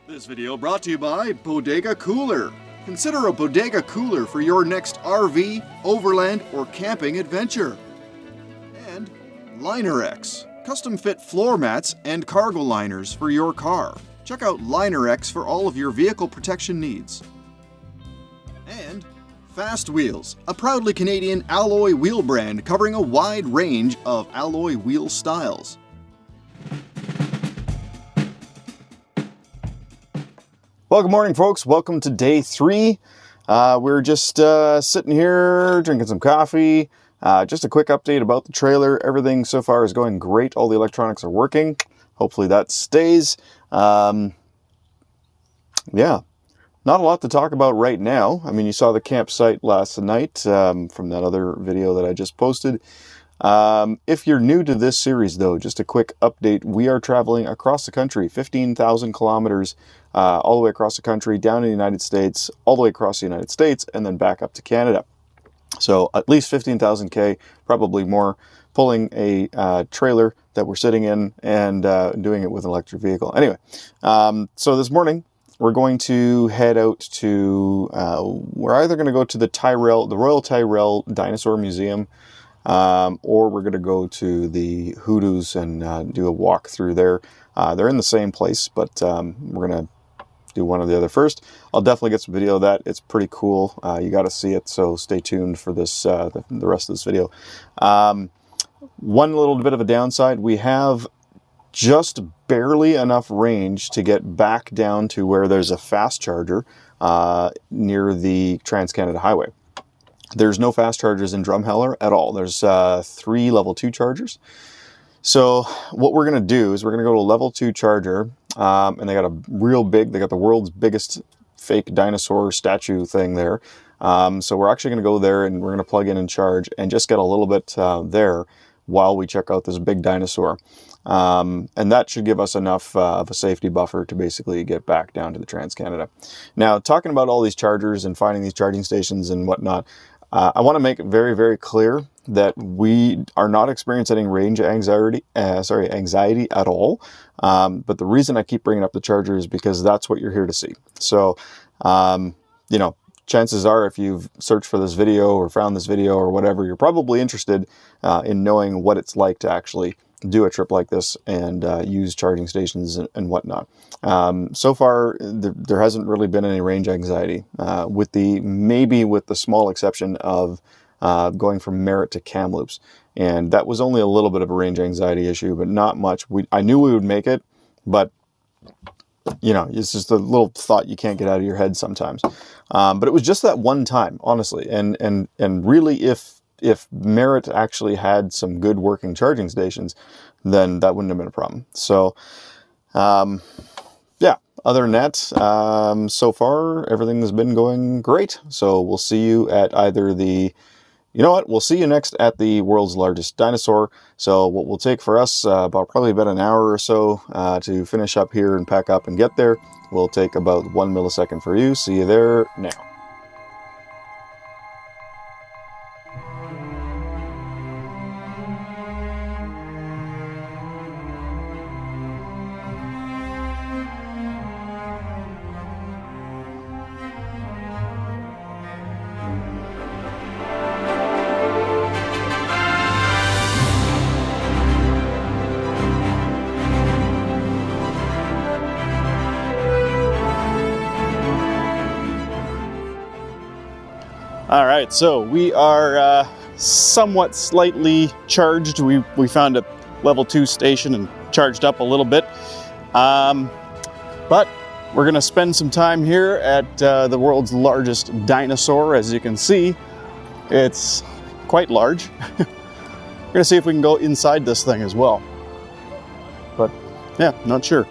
This video brought to you by Bodega Cooler. Consider a Bodega Cooler for your next RV, overland, or camping adventure. And Linerex, custom fit floor mats and cargo liners for your car. Check out Linerex for all of your vehicle protection needs. And Fast Wheels, a proudly Canadian alloy wheel brand covering a wide range of alloy wheel styles. Well, good morning, folks. Welcome to day 3. We're just sitting here drinking some coffee. Just a quick update about the trailer. Everything so far is going great. All the electronics are working. Hopefully that stays. Yeah, not a lot to talk about right now. I mean, you saw the campsite last night from that other video that I just posted. If you're new to this series, though, just a quick update. We are traveling across the country, 15,000 kilometers, all the way across the country, down to the United States, all the way across the United States, and then back up to Canada. So at least 15,000 K, probably more, pulling a trailer that we're sitting in and doing it with an electric vehicle. Anyway, so this morning, we're going to head out to, we're either going to go to the Tyrell, the Royal Tyrell Dinosaur Museum, or we're going to go to the Hoodoos and do a walk through there. They're in the same place, but we're going to do one or the other first. I'll definitely get some video of that. It's pretty cool. You got to see it, so stay tuned for this the rest of this video. One little bit of a downside, we have just barely enough range to get back down to where there's a fast charger near the Trans-Canada Highway. There's no fast chargers in Drumheller at all. There's 3 level 2 chargers. So what we're going to do is we're going to go to a level 2 charger, and they got a real big, they got the world's biggest fake dinosaur statue thing there. So we're actually going to go there and we're going to plug in and charge and just get a little bit there while we check out this big dinosaur. And that should give us enough of a safety buffer to basically get back down to the Trans-Canada. Now, talking about all these chargers and finding these charging stations and whatnot, I want to make it very, very clear that we are not experiencing any range anxiety at all. But the reason I keep bringing up the charger is because that's what you're here to see. So, you know, chances are if you've searched for this video or found this video or whatever, you're probably interested in knowing what it's like to actually do a trip like this and use charging stations and whatnot. So far, there hasn't really been any range anxiety, maybe with the small exception of going from Merritt to Kamloops. And that was only a little bit of a range anxiety issue, but not much. I knew we would make it, but you know, it's just a little thought you can't get out of your head sometimes. But it was just that one time, honestly. And really, if Merritt actually had some good working charging stations, then that wouldn't have been a problem. So, yeah, other than that, so far, everything has been going great. So we'll see you at either you know what, we'll see you next at the world's largest dinosaur. So what will take for us probably about an hour or so to finish up here and pack up and get there will take about 1 millisecond for you. See you there now. All right, so we are somewhat slightly charged. We found a level 2 station and charged up a little bit. But we're gonna spend some time here at the world's largest dinosaur. As you can see, it's quite large. We're gonna see if we can go inside this thing as well. But yeah, not sure.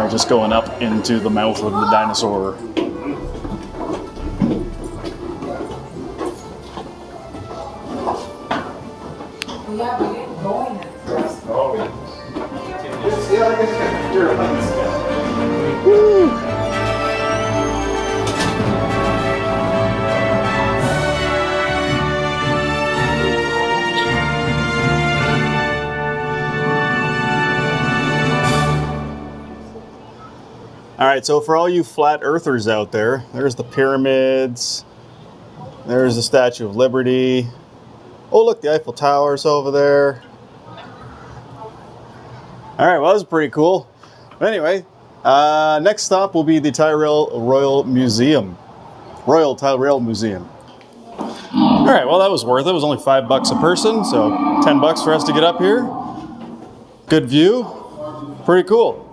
Just going up into the mouth of the dinosaur. Yeah, All right, so for all you flat earthers out there, there's the pyramids, there's the Statue of Liberty. Oh, look, the Eiffel Tower's over there. All right, well, that was pretty cool. But anyway, next stop will be the Tyrell Royal Museum. Royal Tyrell Museum. All right, well, that was worth it. It was only $5 a person, so $10 for us to get up here. Good view. Pretty cool.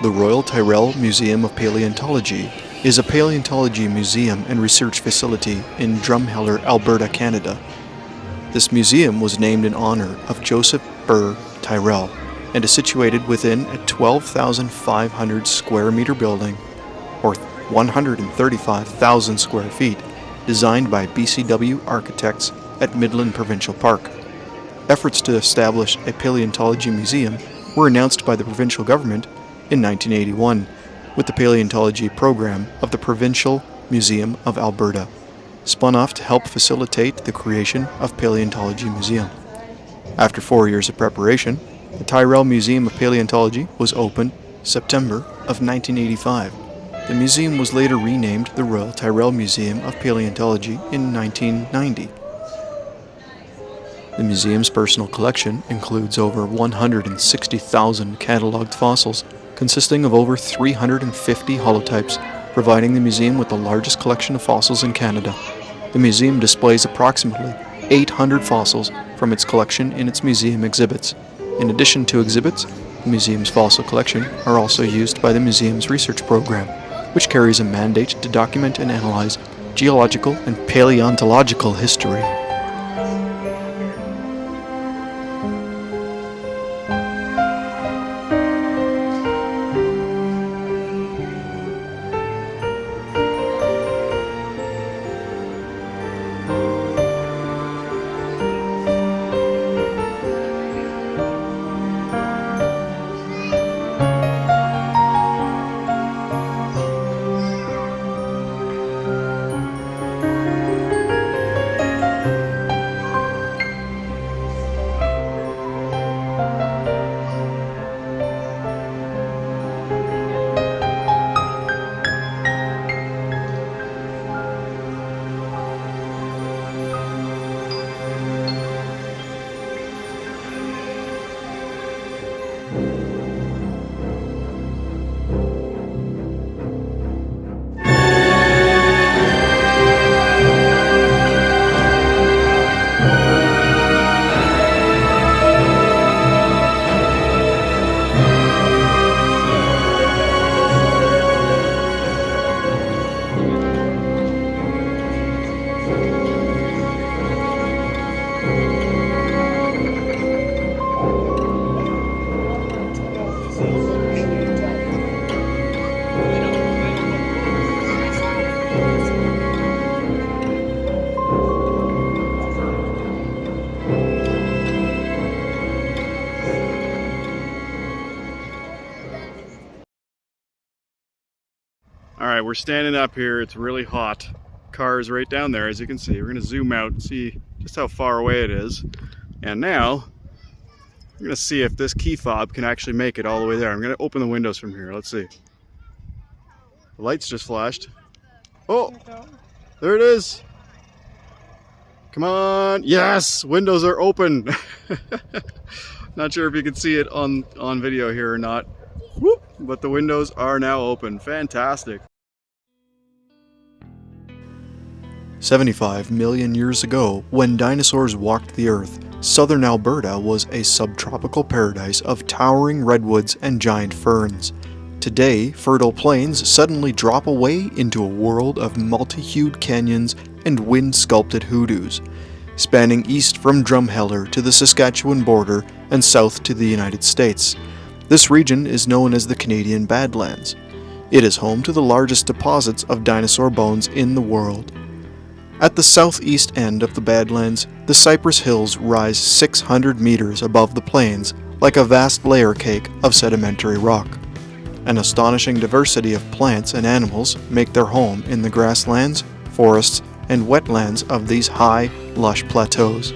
The Royal Tyrell Museum of Paleontology is a paleontology museum and research facility in Drumheller, Alberta, Canada. This museum was named in honor of Joseph Burr Tyrell and is situated within a 12,500 square meter building, or 135,000 square feet, designed by BCW architects at Midland Provincial Park. Efforts to establish a paleontology museum were announced by the provincial government in 1981 with the paleontology program of the Provincial Museum of Alberta, spun off to help facilitate the creation of Paleontology Museum. After 4 years of preparation, the Tyrell Museum of Paleontology was opened September of 1985. The museum was later renamed the Royal Tyrell Museum of Paleontology in 1990. The museum's personal collection includes over 160,000 catalogued fossils, consisting of over 350 holotypes, providing the museum with the largest collection of fossils in Canada. The museum displays approximately 800 fossils from its collection in its museum exhibits. In addition to exhibits, the museum's fossil collection are also used by the museum's research program, which carries a mandate to document and analyze geological and paleontological history. All right, we're standing up here. It's really hot. Cars right down there, as you can see. We're going to zoom out and see just how far away it is. And now, we're going to see if this key fob can actually make it all the way there. I'm going to open the windows from here. Let's see. The lights just flashed. Oh, there it is. Come on. Yes, windows are open. Not sure if you can see it on video here or not. Whoop, but the windows are now open. Fantastic. 75 million years ago, when dinosaurs walked the earth, southern Alberta was a subtropical paradise of towering redwoods and giant ferns. Today, fertile plains suddenly drop away into a world of multi-hued canyons and wind-sculpted hoodoos, spanning east from Drumheller to the Saskatchewan border and south to the United States. This region is known as the Canadian Badlands. It is home to the largest deposits of dinosaur bones in the world. At the southeast end of the Badlands, the Cypress Hills rise 600 meters above the plains like a vast layer cake of sedimentary rock. An astonishing diversity of plants and animals make their home in the grasslands, forests, and wetlands of these high, lush plateaus.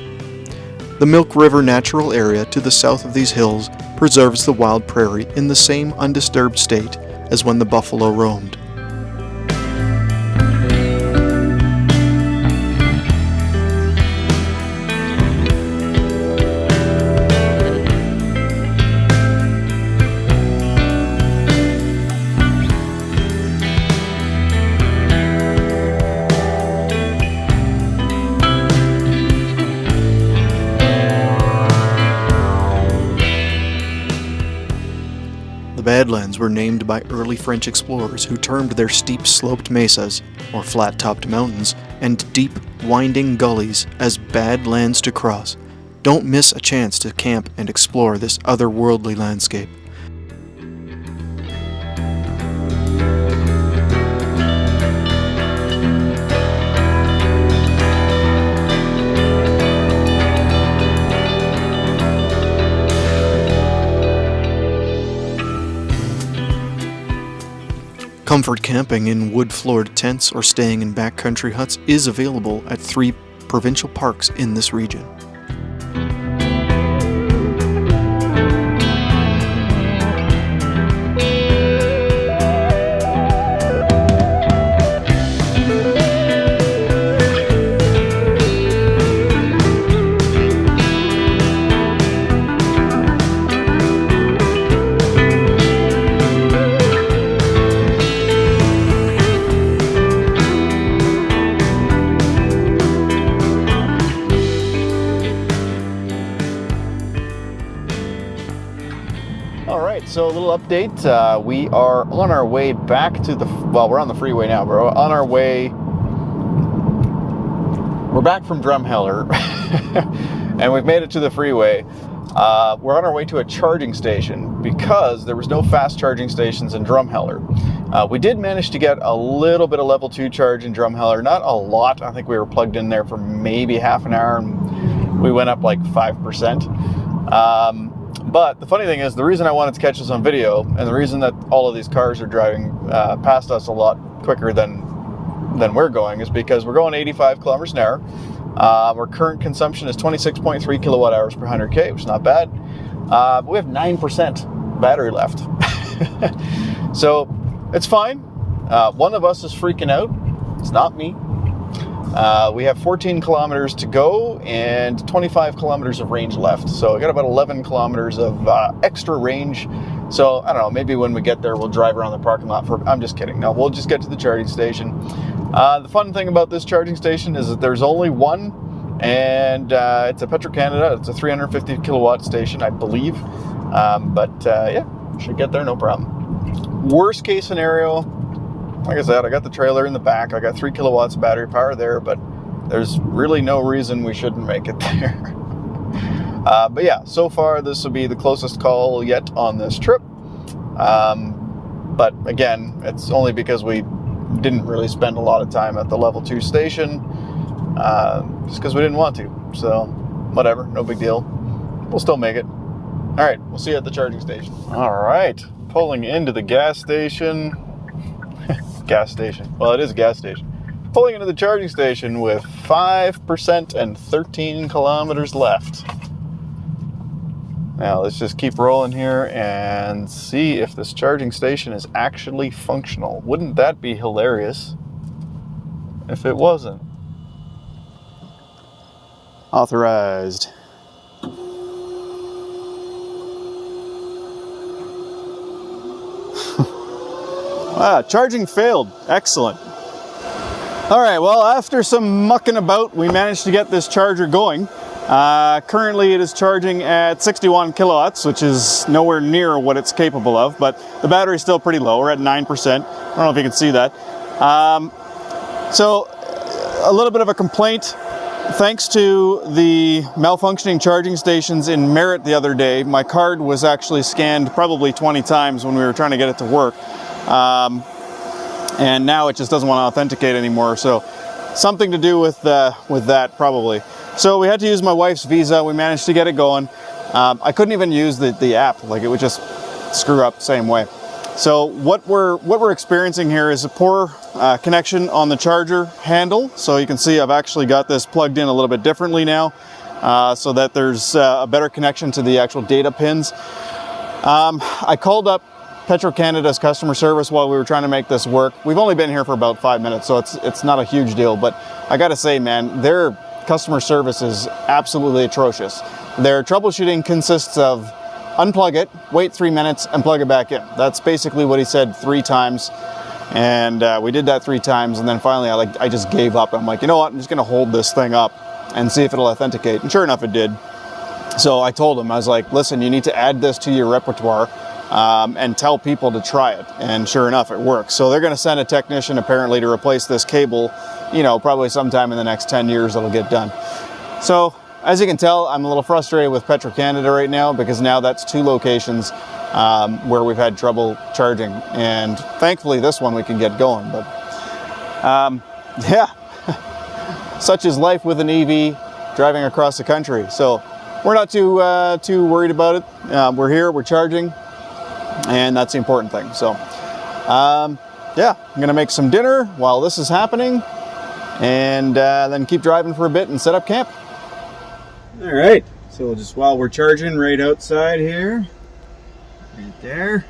The Milk River Natural Area to the south of these hills preserves the wild prairie in the same undisturbed state as when the buffalo roamed. The Badlands were named by early French explorers who termed their steep sloped mesas, or flat-topped mountains, and deep, winding gullies as bad lands to cross. Don't miss a chance to camp and explore this otherworldly landscape. Comfort camping in wood-floored tents or staying in backcountry huts is available at 3 provincial parks in this region. So a little update, we are on our way back to we're on the freeway now, we're on our way, we're back from Drumheller, and we've made it to the freeway. We're on our way to a charging station because there was no fast charging stations in Drumheller. We did manage to get a little bit of level 2 charge in Drumheller, not a lot. I think we were plugged in there for maybe half an hour and we went up like 5%. But the funny thing is, the reason I wanted to catch this on video, and the reason that all of these cars are driving past us a lot quicker than we're going, is because we're going 85 kilometers an hour. Our current consumption is 26.3 kilowatt hours per 100k, which is not bad. But we have 9% battery left. So it's fine. One of us is freaking out. It's not me. We have 14 kilometers to go and 25 kilometers of range left. So I got about 11 kilometers of extra range. So I don't know, maybe when we get there, we'll drive around the parking lot I'm just kidding. No, we'll just get to the charging station. The fun thing about this charging station is that there's only one, and it's a Petro-Canada. It's a 350 kilowatt station, I believe. Yeah, should get there, no problem. Worst case scenario, like I said, I got the trailer in the back. I got 3 kilowatts of battery power there, but there's really no reason we shouldn't make it there. But yeah, so far this will be the closest call yet on this trip. But again, it's only because we didn't really spend a lot of time at the level 2 station, just because we didn't want to. So whatever, no big deal. We'll still make it. All right, we'll see you at the charging station. All right, pulling into the gas station. Gas station. Well, it is a gas station. Pulling into the charging station with 5% and 13 kilometers left. Now, let's just keep rolling here and see if this charging station is actually functional. Wouldn't that be hilarious if it wasn't? Authorized. Charging failed. Excellent. All right, well, after some mucking about, we managed to get this charger going. Currently it is charging at 61 kilowatts, which is nowhere near what it's capable of, but the battery's still pretty low. We're at 9%. I don't know if you can see that. So a little bit of a complaint. Thanks to the malfunctioning charging stations in Merritt the other day, my card was actually scanned probably 20 times when we were trying to get it to work. And now it just doesn't want to authenticate anymore. So something to do with that probably. So we had to use my wife's Visa. We managed to get it going. I couldn't even use the app. Like, it would just screw up the same way. So what we're experiencing here is a poor connection on the charger handle. So you can see I've actually got this plugged in a little bit differently now, so that there's a better connection to the actual data pins. I called up Petro-Canada's customer service while we were trying to make this work. We've only been here for about 5 minutes, so it's not a huge deal, but I gotta say, man, their customer service is absolutely atrocious. Their troubleshooting consists of unplug it, wait 3 minutes, and plug it back in. That's basically what he said 3 times, and we did that 3 times, and then finally I just gave up. I'm like, you know what, I'm just gonna hold this thing up and see if it'll authenticate, and sure enough it did. So I told him, I was like, listen, you need to add this to your repertoire and tell people to try it, and sure enough it works. So they're going to send a technician apparently to replace this cable, you know, probably sometime in the next 10 years it'll get done. So as you can tell, I'm a little frustrated with Petro-Canada right now, because now that's 2 locations where we've had trouble charging, and thankfully this one we can get going. But yeah, such is life with an EV driving across the country. So we're not too worried about it. We're here, we're charging, and that's the important thing. So yeah, I'm gonna make some dinner while this is happening, and then keep driving for a bit and set up camp. All right, so just while we're charging right outside here, right there,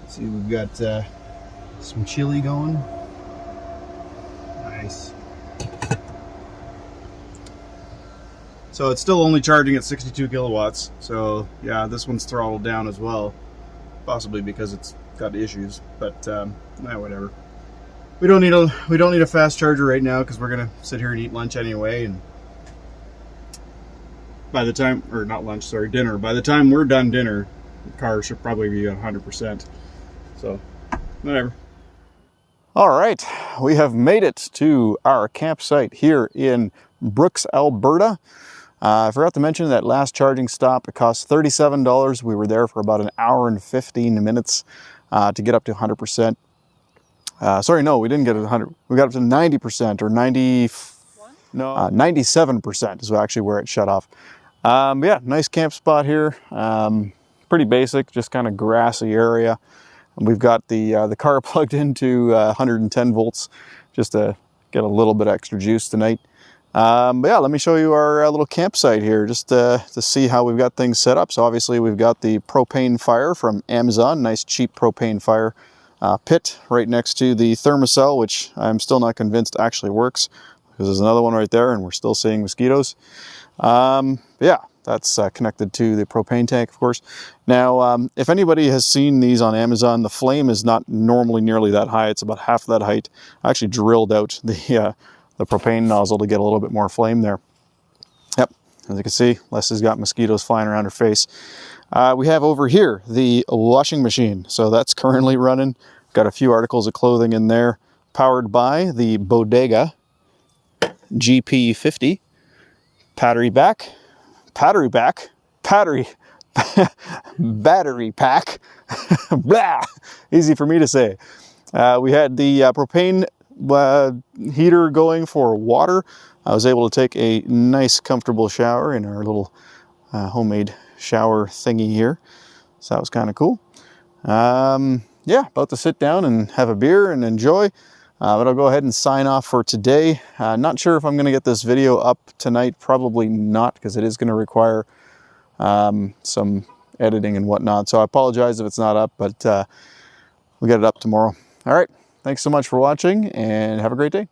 see, we've got some chili going. Nice. So it's still only charging at 62 kilowatts. So yeah, this one's throttled down as well, possibly because it's got issues. But whatever. We don't need a fast charger right now, because we're gonna sit here and eat lunch anyway. And by the time, or not lunch, sorry, dinner. By the time we're done dinner, the car should probably be 100%. So whatever. All right, we have made it to our campsite here in Brooks, Alberta. I forgot to mention that last charging stop, it cost $37. We were there for about an hour and 15 minutes to get up to 100%. Sorry, no, we didn't get it 100. We got up to 90% or 90. No, 97% is actually where it shut off. Yeah, nice camp spot here. Pretty basic, just kind of grassy area. And we've got the car plugged into 110 volts just to get a little bit extra juice tonight. But yeah, let me show you our little campsite here, just to see how we've got things set up. So obviously we've got the propane fire from Amazon, nice cheap propane fire pit right next to the thermocell, which I'm still not convinced actually works, because there's another one right there and we're still seeing mosquitoes. Yeah, that's connected to the propane tank, of course. Now, if anybody has seen these on Amazon, the flame is not normally nearly that high. It's about half that height. I actually drilled out the propane nozzle to get a little bit more flame there. Yep, as you can see, Leslie's got mosquitoes flying around her face. We have over here the washing machine. So that's currently running. Got a few articles of clothing in there, powered by the Bodega GP50. Battery pack, blah, easy for me to say. We had the propane heater going for water. I was able to take a nice comfortable shower in our little homemade shower thingy here, so that was kind of cool. Yeah, about to sit down and have a beer and enjoy, but I'll go ahead and sign off for today. Not sure if I'm going to get this video up tonight, probably not, because it is going to require some editing and whatnot, so I apologize if it's not up, but we'll get it up tomorrow. All right, thanks so much for watching, and have a great day.